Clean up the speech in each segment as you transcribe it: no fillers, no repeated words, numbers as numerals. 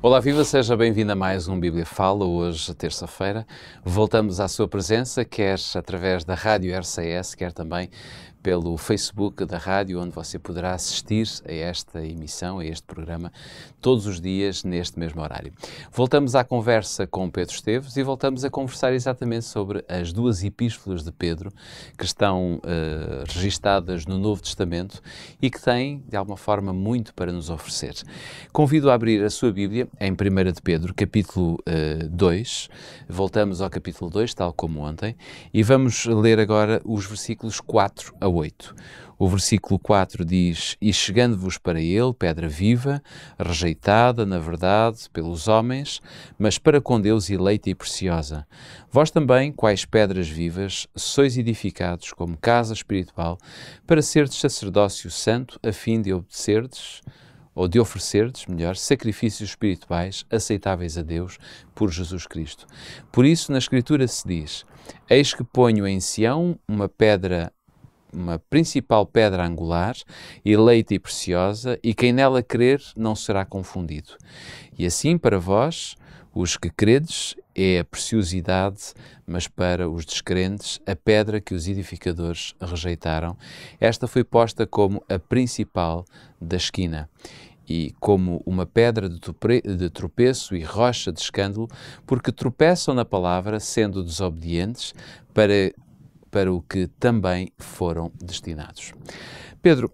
Olá, viva, seja bem-vindo a mais um Bíblia Fala. Hoje, terça-feira, voltamos à sua presença, quer através da Rádio RCS, quer também pelo Facebook da rádio, onde você poderá assistir a esta emissão, a este programa, todos os dias, neste mesmo horário. Voltamos à conversa com Pedro Esteves e voltamos a conversar exatamente sobre as duas epístolas de Pedro, que estão registadas no Novo Testamento e que têm, de alguma forma, muito para nos oferecer. Convido a abrir a sua Bíblia em 1 de Pedro, capítulo 2. Voltamos ao capítulo 2, tal como ontem, e vamos ler agora os versículos 4 a 8. O versículo 4 diz: E chegando-vos para ele, pedra viva, rejeitada, na verdade, pelos homens, mas para com Deus eleita e preciosa. Vós também, quais pedras vivas, sois edificados como casa espiritual, para serdes sacerdócio santo, a fim de obedecerdes, ou de oferecerdes, melhor, sacrifícios espirituais aceitáveis a Deus por Jesus Cristo. Por isso, na Escritura se diz: Eis que ponho em Sião uma principal pedra angular, eleita e preciosa, e quem nela crer não será confundido. E assim, para vós, os que credes, é a preciosidade, mas para os descrentes, a pedra que os edificadores rejeitaram. Esta foi posta como a principal da esquina, e como uma pedra de tropeço e rocha de escândalo, porque tropeçam na palavra, sendo desobedientes, para o que também foram destinados. Pedro,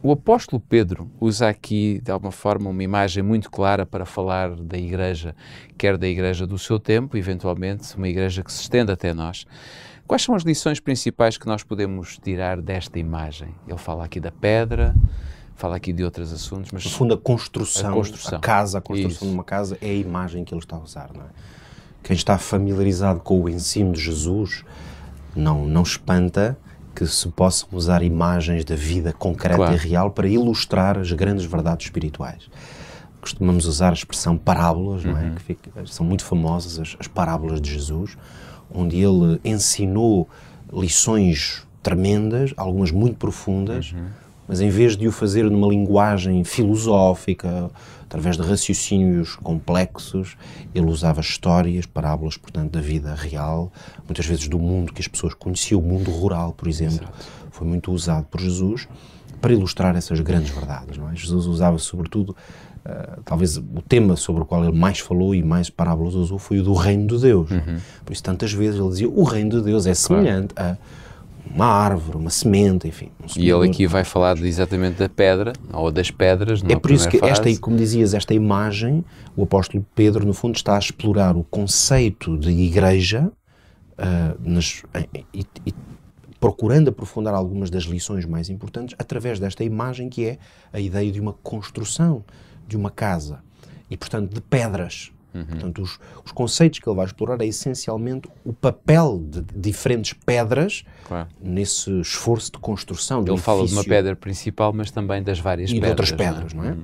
o apóstolo Pedro usa aqui, de alguma forma, uma imagem muito clara para falar da igreja, quer da igreja do seu tempo, eventualmente uma igreja que se estende até nós. Quais são as lições principais que nós podemos tirar desta imagem? Ele fala aqui da pedra, fala aqui de outros assuntos, mas... No fundo, a construção. A construção Isso. de uma casa é a imagem que ele está a usar, não é? Quem está familiarizado com o ensino de Jesus não espanta que se possam usar imagens da vida concreta, claro, e real para ilustrar as grandes verdades espirituais. Costumamos usar a expressão parábolas, não é? São muito famosas as parábolas de Jesus, onde ele ensinou lições tremendas, algumas muito profundas, mas em vez de o fazer numa linguagem filosófica, através de raciocínios complexos, ele usava histórias, parábolas, portanto, da vida real, muitas vezes do mundo que as pessoas conheciam, o mundo rural, por exemplo. Exato. Foi muito usado por Jesus para ilustrar essas grandes verdades, não é? Jesus usava, sobretudo, talvez o tema sobre o qual ele mais falou e mais parábolas usou foi o do reino de Deus. Por isso, tantas vezes ele dizia, o reino de Deus é semelhante a uma árvore, uma semente, enfim. E ele aqui vai falar exatamente da pedra, ou das pedras. É por isso que como dizias, esta imagem, o apóstolo Pedro, no fundo, está a explorar o conceito de igreja e procurando aprofundar algumas das lições mais importantes através desta imagem que é a ideia de uma construção, de uma casa, e, portanto, de pedras. Portanto, os conceitos que ele vai explorar é essencialmente o papel de diferentes pedras, claro, nesse esforço de construção. Ele fala de uma pedra principal, mas também das várias pedras. E de outras pedras, não é?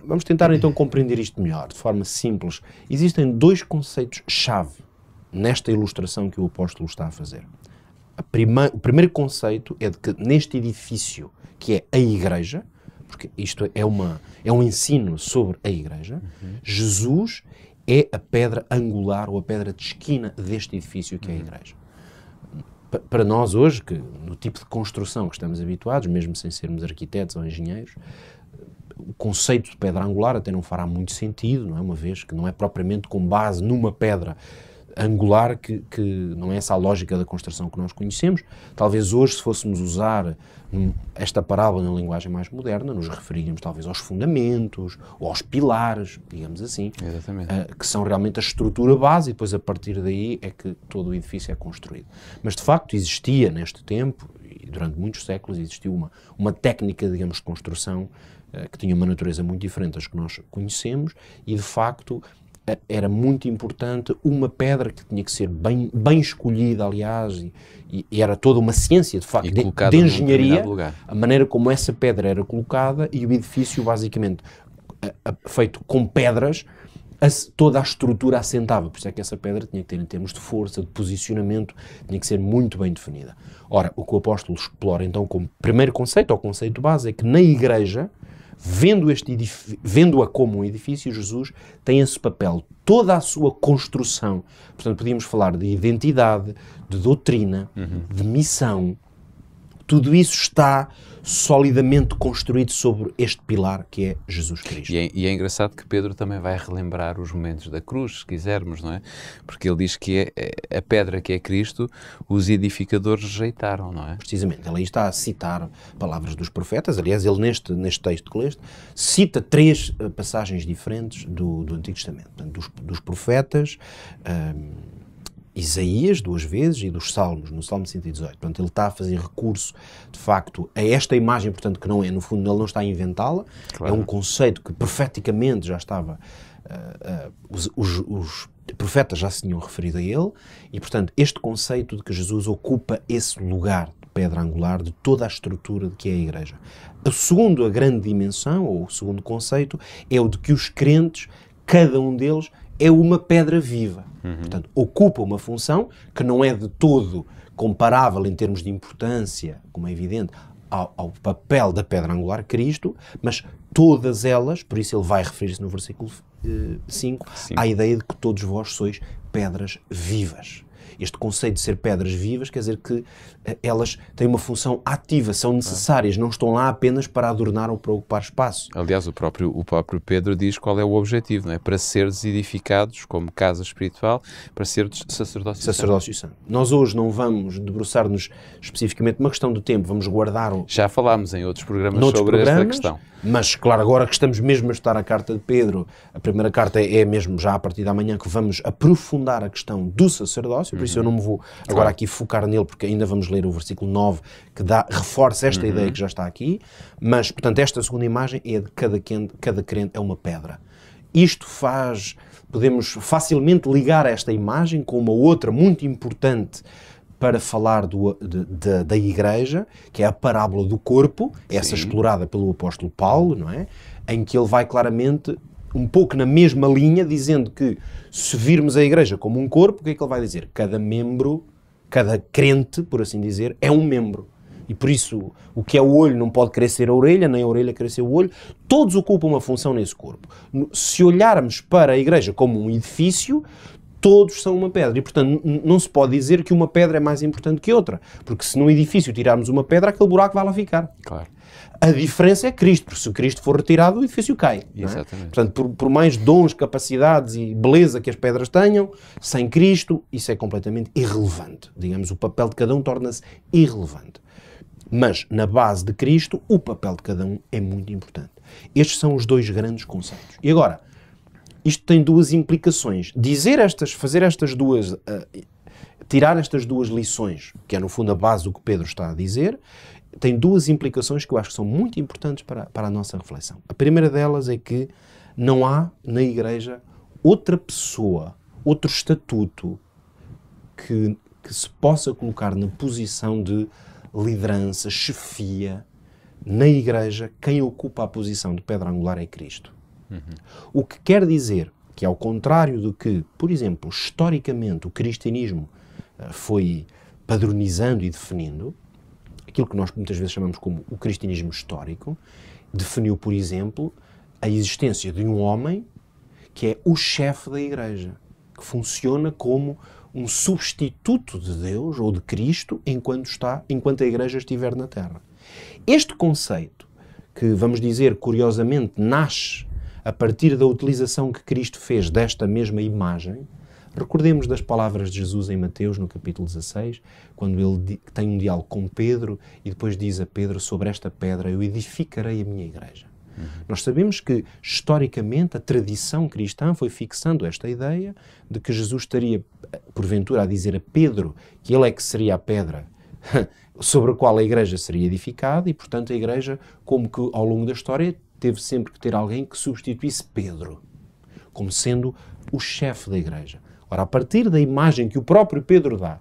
Vamos tentar então compreender isto melhor, de forma simples. Existem dois conceitos-chave nesta ilustração que o apóstolo está a fazer. O primeiro conceito é de que neste edifício, que é a igreja, porque isto é um ensino sobre a igreja, Jesus é a pedra angular ou a pedra de esquina deste edifício que é a igreja. Para nós hoje, que no tipo de construção que estamos habituados, mesmo sem sermos arquitetos ou engenheiros, o conceito de pedra angular até não fará muito sentido, não é? Uma vez que não é propriamente com base numa pedra angular, que não é essa a lógica da construção que nós conhecemos. Talvez hoje, se fôssemos usar esta parábola na linguagem mais moderna, nos referíamos talvez aos fundamentos ou aos pilares, digamos assim, que são realmente a estrutura base, e depois a partir daí é que todo o edifício é construído. Mas de facto existia neste tempo, e durante muitos séculos, existiu uma técnica, digamos, de construção que tinha uma natureza muito diferente das que nós conhecemos, e de facto era muito importante uma pedra que tinha que ser bem escolhida, aliás, e era toda uma ciência, de facto, de engenharia, a maneira como essa pedra era colocada, e o edifício, basicamente, feito com pedras, toda a estrutura assentava. Por isso é que essa pedra tinha que ter, em termos de força, de posicionamento, tinha que ser muito bem definida. Ora, o que o apóstolo explora, então, como primeiro conceito, ou conceito base, é que na igreja vendo-a como um edifício, Jesus tem esse papel, toda a sua construção. Portanto, podíamos falar de identidade, de doutrina, de missão. Tudo isso está solidamente construído sobre este pilar que é Jesus Cristo. E é engraçado que Pedro também vai relembrar os momentos da cruz, se quisermos, não é? Porque ele diz que é a pedra que é Cristo, os edificadores rejeitaram, não é? Precisamente, ele aí está a citar palavras dos profetas. Aliás, ele neste texto que leste, cita 3 passagens diferentes do Antigo Testamento. Portanto, dos profetas, Isaías 2 vezes e dos Salmos, no Salmo 118. Portanto, ele está a fazer recurso, de facto, a esta imagem, portanto, que não é, no fundo, ele não está a inventá-la. Claro. É um conceito que profeticamente já estava, os profetas já se tinham referido a ele, e, portanto, este conceito de que Jesus ocupa esse lugar de pedra angular de toda a estrutura de que é a Igreja. A grande dimensão, ou o segundo conceito, é o de que os crentes, cada um deles, é uma pedra viva. Portanto, ocupa uma função que não é de todo comparável em termos de importância, como é evidente, ao papel da pedra angular Cristo, mas todas elas, por isso ele vai referir-se no versículo 5, à ideia de que todos vós sois pedras vivas. Este conceito de ser pedras vivas quer dizer que elas têm uma função ativa, são necessárias, não estão lá apenas para adornar ou para ocupar espaço. Aliás, o próprio Pedro diz qual é o objetivo, não é? Para seres edificados como casa espiritual, para seres sacerdócio santo. Nós hoje não vamos debruçar-nos especificamente numa questão do tempo, vamos guardar Já falámos em outros programas sobre esta questão. Mas, claro, agora que estamos mesmo a estudar a carta de Pedro, a primeira carta é mesmo já a partir da manhã que vamos aprofundar a questão do sacerdócio, por isso eu não me vou agora aqui focar nele, porque ainda vamos ler o versículo 9, que reforça esta ideia que já está aqui, mas, portanto, esta segunda imagem é de cada crente é uma pedra. Isto podemos facilmente ligar esta imagem com uma outra muito importante para falar da Igreja, que é a parábola do corpo, essa explorada pelo apóstolo Paulo, não é? Em que ele vai claramente, um pouco na mesma linha, dizendo que se virmos a Igreja como um corpo, o que é que ele vai dizer? Cada membro, cada crente, por assim dizer, é um membro. E por isso, o que é o olho não pode querer ser a orelha, nem a orelha querer ser o olho. Todos ocupam uma função nesse corpo. Se olharmos para a Igreja como um edifício, todos são uma pedra. E, portanto, não se pode dizer que uma pedra é mais importante que outra. Porque se no edifício tirarmos uma pedra, aquele buraco vai lá ficar. Claro. A diferença é Cristo, porque se Cristo for retirado, o edifício cai. Exatamente. Portanto, por mais dons, capacidades e beleza que as pedras tenham, sem Cristo, isso é completamente irrelevante. Digamos, o papel de cada um torna-se irrelevante. Mas, na base de Cristo, o papel de cada um é muito importante. Estes são os 2 grandes conceitos. E agora, isto tem 2 implicações. Tirar estas 2 lições, que é no fundo a base do que Pedro está a dizer, tem 2 implicações que eu acho que são muito importantes para a nossa reflexão. A primeira delas é que não há na Igreja outra pessoa, outro estatuto que se possa colocar na posição de liderança, chefia. Na Igreja, quem ocupa a posição de pedra angular é Cristo. O que quer dizer que, ao contrário do que, por exemplo, historicamente o cristianismo foi padronizando e definindo, aquilo que nós muitas vezes chamamos como o cristianismo histórico, definiu, por exemplo, a existência de um homem que é o chefe da Igreja, que funciona como um substituto de Deus ou de Cristo enquanto a Igreja estiver na Terra. Este conceito, que vamos dizer, curiosamente, nasce a partir da utilização que Cristo fez desta mesma imagem, recordemos das palavras de Jesus em Mateus, no capítulo 16, quando ele tem um diálogo com Pedro e depois diz a Pedro: sobre esta pedra eu edificarei a minha Igreja. Nós sabemos que, historicamente, a tradição cristã foi fixando esta ideia de que Jesus estaria, porventura, a dizer a Pedro que ele é que seria a pedra sobre a qual a Igreja seria edificada e, portanto, a Igreja, como que ao longo da história, teve sempre que ter alguém que substituísse Pedro, como sendo o chefe da Igreja. Ora, a partir da imagem que o próprio Pedro dá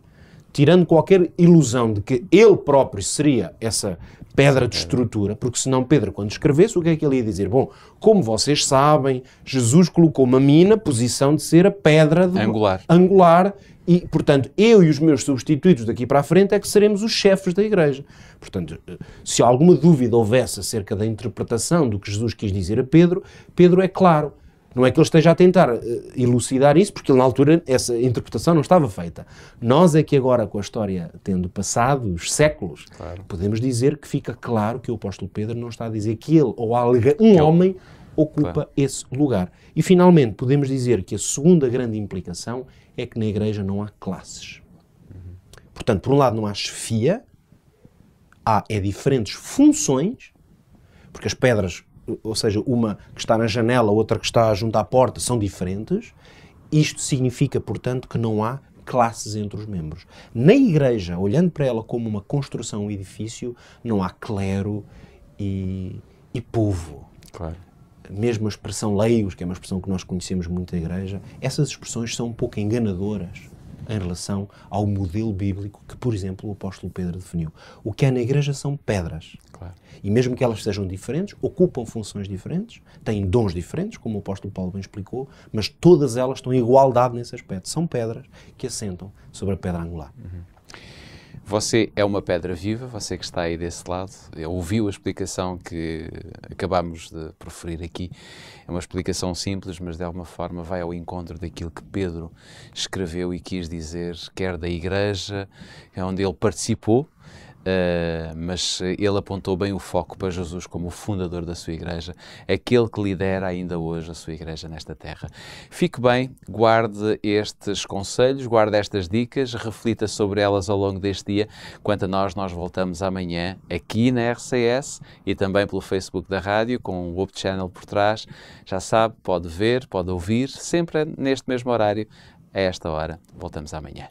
tirando qualquer ilusão de que ele próprio seria essa pedra de estrutura, porque senão Pedro, quando escrevesse, o que é que ele ia dizer? Bom, como vocês sabem, Jesus colocou-me a mim na posição de ser a pedra angular e, portanto, eu e os meus substitutos daqui para a frente é que seremos os chefes da Igreja. Portanto, se alguma dúvida houvesse acerca da interpretação do que Jesus quis dizer a Pedro, Pedro é claro. Não é que ele esteja a tentar elucidar isso, porque ele, na altura essa interpretação não estava feita. Nós é que agora, com a história tendo passado os séculos, podemos dizer que fica claro que o apóstolo Pedro não está a dizer que ele ou um homem ocupa esse lugar. E, finalmente, podemos dizer que a segunda grande implicação é que na Igreja não há classes. Portanto, por um lado não há chefia, há diferentes funções, porque as pedras, ou seja, uma que está na janela, outra que está junto à porta, são diferentes. Isto significa, portanto, que não há classes entre os membros. Na Igreja, olhando para ela como uma construção, um edifício, não há clero e povo. Claro. Mesmo a expressão leigos, que é uma expressão que nós conhecemos muito da Igreja, essas expressões são um pouco enganadoras em relação ao modelo bíblico que, por exemplo, o apóstolo Pedro definiu. O que há na Igreja são pedras. Claro. E mesmo que elas sejam diferentes, ocupam funções diferentes, têm dons diferentes, como o apóstolo Paulo bem explicou, mas todas elas estão em igualdade nesse aspecto. São pedras que assentam sobre a pedra angular. Você é uma pedra viva, você que está aí desse lado, ouviu a explicação que acabámos de proferir aqui. É uma explicação simples, mas de alguma forma vai ao encontro daquilo que Pedro escreveu e quis dizer, quer da Igreja, onde ele participou, mas ele apontou bem o foco para Jesus como o fundador da sua Igreja, aquele que lidera ainda hoje a sua Igreja nesta terra. Fique bem, guarde estes conselhos, guarde estas dicas, reflita sobre elas ao longo deste dia. Quanto a nós voltamos amanhã aqui na RCS e também pelo Facebook da rádio, com o Hope Channel por trás. Já sabe, pode ver, pode ouvir, sempre neste mesmo horário, a esta hora. Voltamos amanhã.